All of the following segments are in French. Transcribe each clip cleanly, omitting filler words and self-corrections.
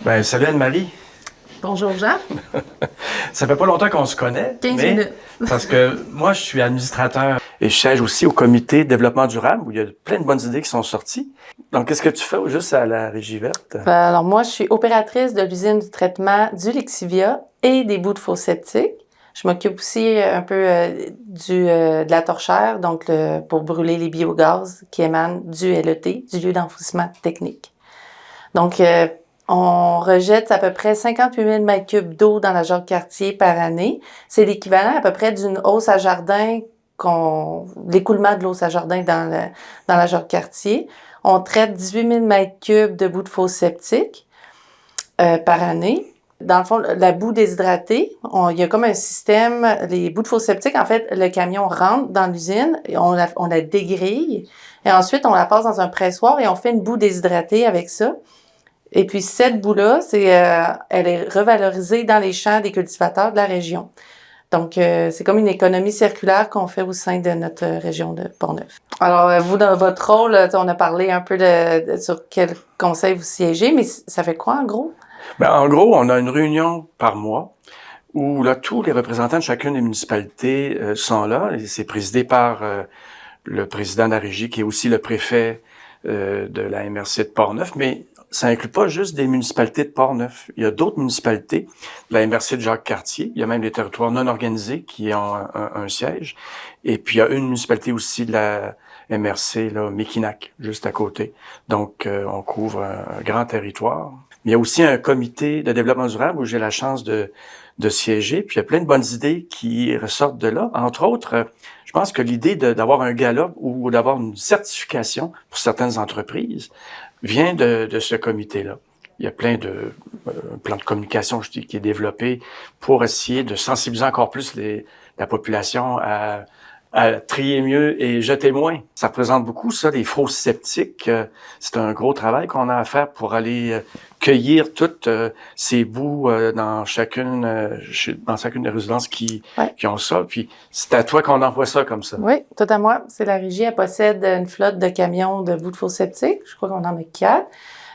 Ben, salut Anne-Marie. Bonjour Jean. Ça fait pas longtemps qu'on se connaît. 15 minutes. Parce que moi, je suis administrateur et je siège aussi au comité développement durable où il y a plein de bonnes idées qui sont sorties. Donc, qu'est-ce que tu fais juste à la Régie verte? Alors moi, je suis opératrice de l'usine du traitement du Lexivia et des bouts de faux septiques. Je m'occupe aussi un peu de la torchère, donc pour brûler les biogaz qui émanent du LET, du lieu d'enfouissement technique. Donc, on rejette à peu près 58 000 mètres cubes d'eau dans la Jacques-Cartier par année. C'est l'équivalent à peu près d'une hausse à jardin, l'écoulement de l'hausse à jardin dans la Jacques-Cartier. On traite 18 000 mètres cubes de boues de fosses septiques par année. Dans le fond, la boue déshydratée, il y a comme un système, les boues de fosses septiques, en fait, le camion rentre dans l'usine, et on la dégrille, et ensuite on la passe dans un pressoir et on fait une boue déshydratée avec ça. Et puis cette boue-là, elle est revalorisée dans les champs des cultivateurs de la région. Donc, c'est comme une économie circulaire qu'on fait au sein de notre région de Portneuf. Alors, vous, dans votre rôle, on a parlé un peu sur quel conseil vous siégez, mais ça fait quoi en gros? Ben, en gros, on a une réunion par mois où là, tous les représentants de chacune des municipalités sont là. Et c'est présidé par le président de la régie qui est aussi le préfet de la MRC de Portneuf, mais ça inclut pas juste des municipalités de Portneuf. Il y a d'autres municipalités, de la MRC de Jacques-Cartier. Il y a même des territoires non organisés qui ont un siège. Et puis, il y a une municipalité aussi de la MRC, là, Mekinac, juste à côté. Donc, on couvre un grand territoire. Mais il y a aussi un comité de développement durable où j'ai la chance de siéger. Puis, il y a plein de bonnes idées qui ressortent de là. Entre autres, je pense que l'idée d'avoir un gala ou d'avoir une certification pour certaines entreprises vient de ce comité-là. Il y a plein de plans de communication qui est développé pour essayer de sensibiliser encore plus la population à trier mieux et jeter moins. Ça représente beaucoup, ça, les fosses septiques. C'est un gros travail qu'on a à faire pour aller cueillir toutes ces boues dans chacune des résidences qui ont ça. Puis c'est à toi qu'on envoie ça comme ça. Oui, tout à moi. C'est la régie. Elle possède une flotte de camions de boues de fosses septiques. Je crois qu'on en a 4.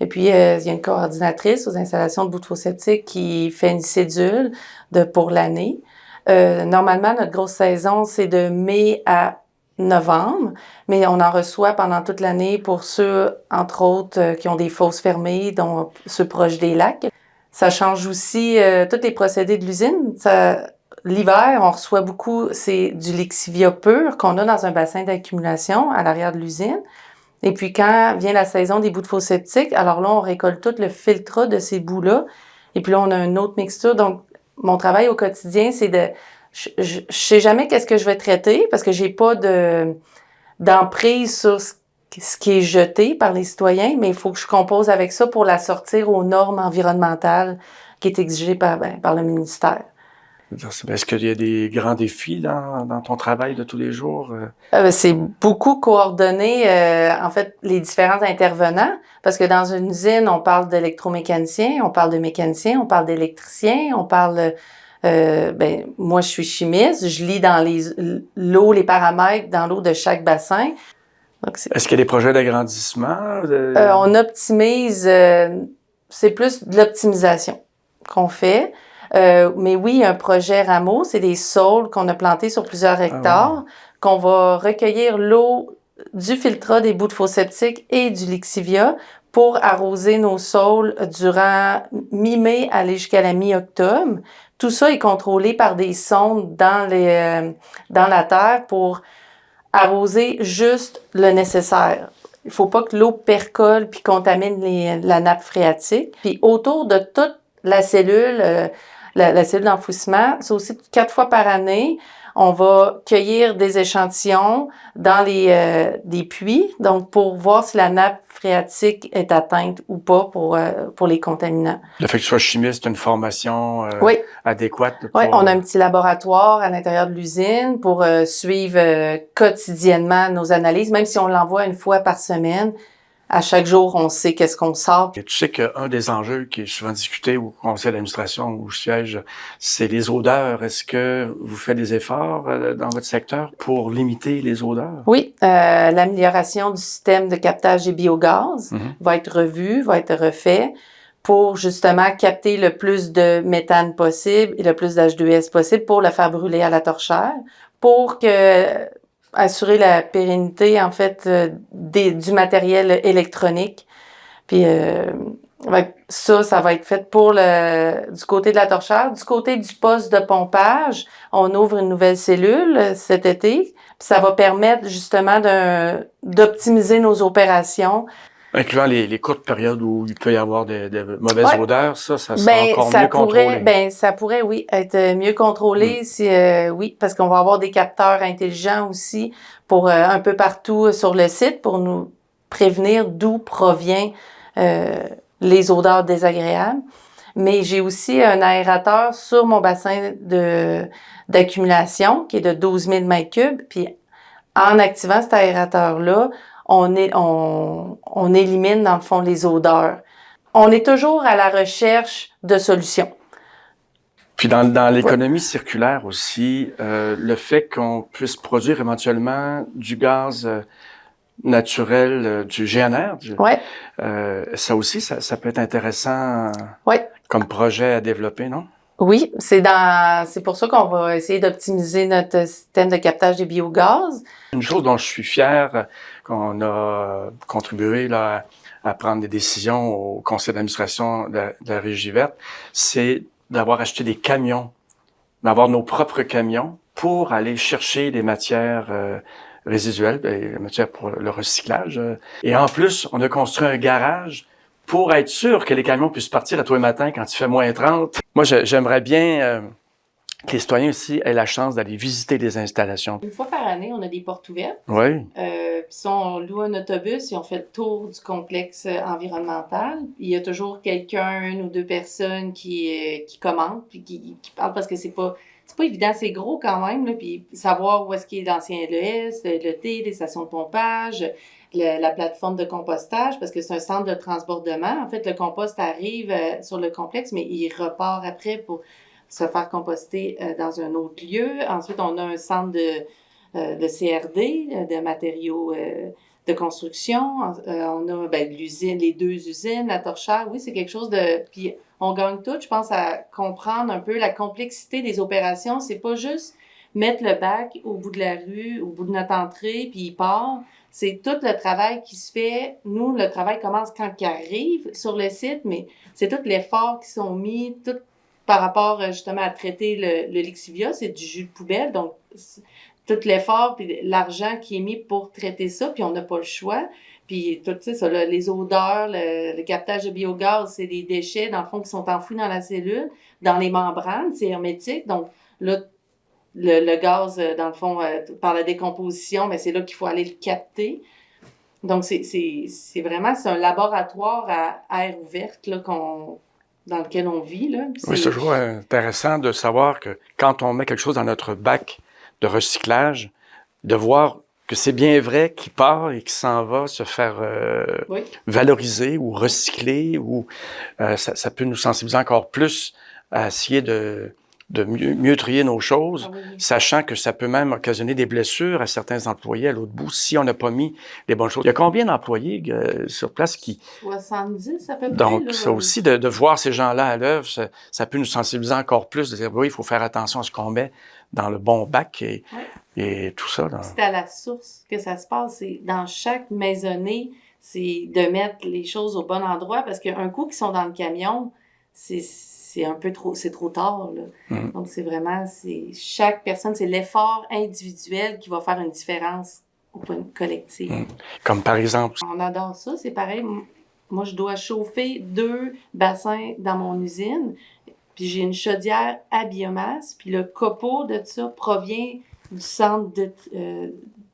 Et puis, il y a une coordinatrice aux installations de boues de fosses septiques qui fait une cédule pour l'année. Normalement, notre grosse saison, c'est de mai à novembre, mais on en reçoit pendant toute l'année pour ceux, entre autres, qui ont des fosses fermées, dont ceux proches des lacs. Ça change aussi tous les procédés de l'usine. L'hiver, on reçoit beaucoup, c'est du Lexivia pur qu'on a dans un bassin d'accumulation à l'arrière de l'usine. Et puis, quand vient la saison des boues de fosses septiques, alors là, on récolte tout le filtrat de ces boues-là. Et puis là, on a une autre mixture. Donc, mon travail au quotidien, c'est je sais jamais qu'est-ce que je vais traiter parce que j'ai pas d'emprise sur ce qui est jeté par les citoyens, mais il faut que je compose avec ça pour la sortir aux normes environnementales qui est exigées par le ministère. Est-ce qu'il y a des grands défis dans ton travail de tous les jours? C'est beaucoup coordonner, en fait, les différents intervenants, parce que dans une usine, on parle d'électromécanicien, on parle de mécanicien, on parle d'électricien, on parle... moi, je suis chimiste, je lis dans l'eau, les paramètres dans l'eau de chaque bassin. Donc, est-ce qu'il y a des projets d'agrandissement? On optimise, c'est plus de l'optimisation qu'on fait. Mais oui, un projet rameau, c'est des saules qu'on a plantés sur plusieurs hectares, qu'on va recueillir l'eau du filtrat des boues de fosses septiques et du Lexivia pour arroser nos saules durant mi-mai aller jusqu'à la mi-octobre. Tout ça est contrôlé par des sondes dans la terre pour arroser juste le nécessaire. Il faut pas que l'eau percole puis contamine la nappe phréatique. Puis autour de toute la cellule, la cellule d'enfouissement, c'est aussi 4 fois par année, on va cueillir des échantillons dans des puits, donc pour voir si la nappe phréatique est atteinte ou pas pour les contaminants. Le fait que tu sois chimiste, c'est une formation adéquate? Oui, on a un petit laboratoire à l'intérieur de l'usine pour suivre quotidiennement nos analyses, même si on l'envoie une fois par semaine à chaque jour, on sait qu'est-ce qu'on sort. Et tu sais qu'un des enjeux qui est souvent discuté au conseil d'administration où je siège, c'est les odeurs. Est-ce que vous faites des efforts dans votre secteur pour limiter les odeurs? Oui, l'amélioration du système de captage des biogaz va être revue, va être refait pour justement capter le plus de méthane possible et le plus d'H2S possible pour le faire brûler à la torchère, pour assurer la pérennité, en fait, du matériel électronique. Puis ça va être fait pour du côté de la torchère. Du côté du poste de pompage, on ouvre une nouvelle cellule cet été. Puis ça va permettre justement d'optimiser nos opérations. Incluant les courtes périodes où il peut y avoir des mauvaises odeurs, ça sera encore mieux contrôlé. Ça pourrait, oui, être mieux contrôlé. Oui, parce qu'on va avoir des capteurs intelligents aussi pour un peu partout sur le site pour nous prévenir d'où provient les odeurs désagréables. Mais j'ai aussi un aérateur sur mon bassin d'accumulation qui est de 12 000 mètres cubes. Puis en activant cet aérateur-là, on élimine, dans le fond, les odeurs. On est toujours à la recherche de solutions. Puis dans l'économie circulaire aussi, le fait qu'on puisse produire éventuellement du gaz naturel, du GNR, ça aussi, ça peut être intéressant comme projet à développer, non? Oui, c'est pour ça qu'on va essayer d'optimiser notre système de captage des biogaz. Une chose dont je suis fier, qu'on a contribué là, à prendre des décisions au conseil d'administration de la Régie verte, c'est d'avoir acheté des camions, d'avoir nos propres camions pour aller chercher des matières résiduelles, des matières pour le recyclage. Et en plus, on a construit un garage pour être sûr que les camions puissent partir à tous les matins quand il fait moins 30. Moi, j'aimerais bien que les citoyens aussi aient la chance d'aller visiter des installations. Une fois par année, on a des portes ouvertes. Oui. Puis on loue un autobus et on fait le tour du complexe environnemental. Il y a toujours quelqu'un, une ou deux personnes qui commentent puis qui parlent parce que c'est pas évident, c'est gros quand même, là, puis savoir où est-ce qu'il est l'ancien LES, le T, les stations de pompage, la plateforme de compostage, parce que c'est un centre de transbordement. En fait, le compost arrive sur le complexe, mais il repart après pour se faire composter dans un autre lieu. Ensuite, on a un centre de CRD, de matériaux de construction. On a l'usine, les deux usines, la torchère. Oui, c'est quelque chose de... Puis on gagne tout, je pense, à comprendre un peu la complexité des opérations. C'est pas juste mettre le bac au bout de la rue, au bout de notre entrée, puis il part. C'est tout le travail qui se fait. Nous, le travail commence quand il arrive sur le site, mais c'est tout l'effort qui sont mis, tout par rapport justement à traiter le Lixivia, c'est du jus de poubelle, donc tout l'effort puis l'argent qui est mis pour traiter ça, puis on n'a pas le choix. Puis tout ça, les odeurs, le captage de biogaz, c'est des déchets, dans le fond, qui sont enfouis dans la cellule, dans les membranes, c'est hermétique. Donc là, le gaz, dans le fond, par la décomposition, mais c'est là qu'il faut aller le capter. Donc c'est vraiment, c'est un laboratoire à air ouverte là, dans lequel on vit. Là. Oui, c'est toujours intéressant de savoir que quand on met quelque chose dans notre bac de recyclage, de voir que c'est bien vrai qu'il part et qu'il s'en va se faire valoriser ou recycler, ou ça peut nous sensibiliser encore plus à essayer de mieux trier nos choses, sachant que ça peut même occasionner des blessures à certains employés à l'autre bout si on n'a pas mis les bonnes choses. Il y a combien d'employés sur place qui... 70 à peu près. Donc, là, ça aussi, de voir ces gens-là à l'œuvre, ça peut nous sensibiliser encore plus, de dire, oui, il faut faire attention à ce qu'on met dans le bon bac et tout ça. C'est à la source que ça se passe. C'est dans chaque maisonnée, c'est de mettre les choses au bon endroit parce qu'un coup qu'ils sont dans le camion, c'est un peu trop, c'est trop tard, là. Donc, c'est chaque personne, c'est l'effort individuel qui va faire une différence au point collectif. Comme par exemple... On adore ça, c'est pareil. Moi, je dois chauffer 2 bassins dans mon usine, puis j'ai une chaudière à biomasse, puis le copeaux de ça provient du centre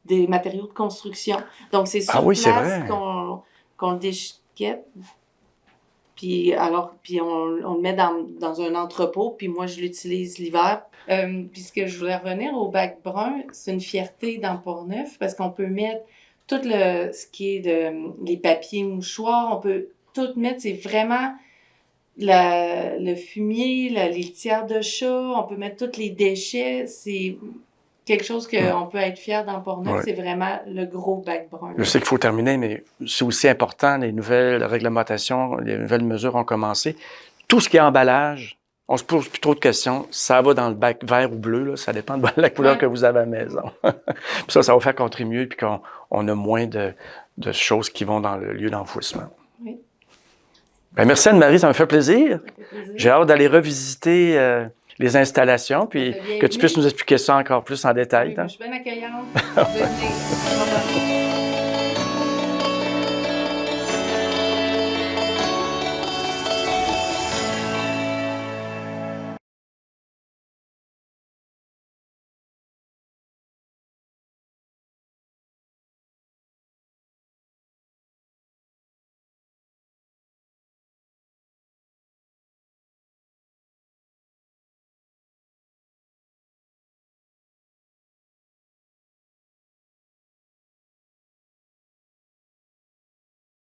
des matériaux de construction. Donc, c'est sur place qu'on le déchiquette. Puis on le met dans un entrepôt, puis moi, je l'utilise l'hiver. Puis ce que je voulais revenir au bac brun, c'est une fierté dans Port-Neuf, parce qu'on peut mettre tout ce qui est les papiers mouchoirs, on peut tout mettre. C'est vraiment le fumier, les litières de chat, on peut mettre tous les déchets. C'est quelque chose qu'on peut être fier dans Portneuf. C'est vraiment le gros bac brun. Je sais qu'il faut terminer, mais c'est aussi important, les nouvelles réglementations, les nouvelles mesures ont commencé. Tout ce qui est emballage, on se pose plus trop de questions. Ça va dans le bac vert ou bleu, là, ça dépend de la couleur que vous avez à la maison. Puis ça va faire contribuer, puis qu'on a moins de choses qui vont dans le lieu d'enfouissement. Oui. Ben, merci Anne-Marie, ça me fait plaisir. J'ai hâte d'aller revisiter les installations, puis que tu puisses nous expliquer ça encore plus en détail. Oui, je suis bien accueillante.